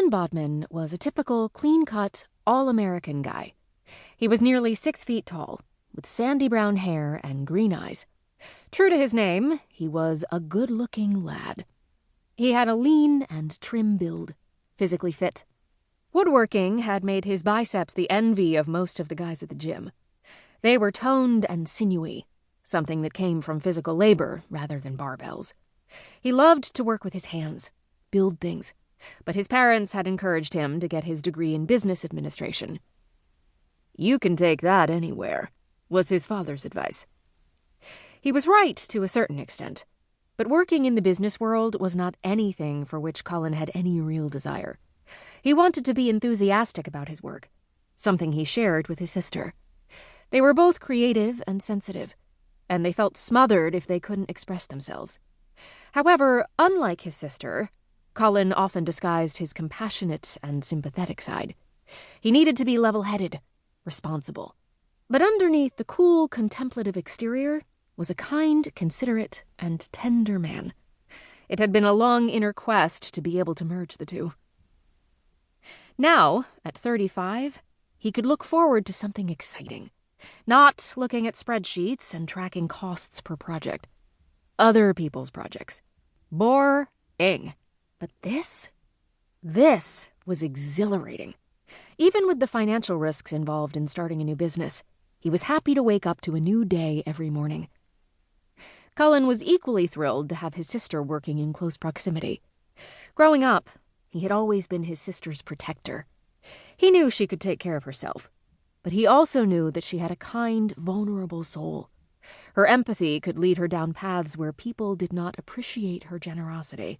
Cullan Bodman was a typical, clean-cut, all-American guy. He was nearly 6 feet tall, with sandy brown hair and green eyes. True to his name, he was a good-looking lad. He had a lean and trim build, physically fit. Woodworking had made his biceps the envy of most of the guys at the gym. They were toned and sinewy, something that came from physical labor rather than barbells. He loved to work with his hands, build things, but his parents had encouraged him to get his degree in business administration. "You can take that anywhere," was his father's advice. He was right to a certain extent, but working in the business world was not anything for which Cullan had any real desire. He wanted to be enthusiastic about his work, something he shared with his sister. They were both creative and sensitive, and they felt smothered if they couldn't express themselves. However, unlike his sister, Cullan often disguised his compassionate and sympathetic side. He needed to be level-headed, responsible. But underneath the cool, contemplative exterior was a kind, considerate, and tender man. It had been a long inner quest to be able to merge the two. Now, at 35, he could look forward to something exciting. Not looking at spreadsheets and tracking costs per project. Other people's projects. Boring. But this was exhilarating. Even with the financial risks involved in starting a new business, he was happy to wake up to a new day every morning. Cullan was equally thrilled to have his sister working in close proximity. Growing up, he had always been his sister's protector. He knew she could take care of herself, but he also knew that she had a kind, vulnerable soul. Her empathy could lead her down paths where people did not appreciate her generosity.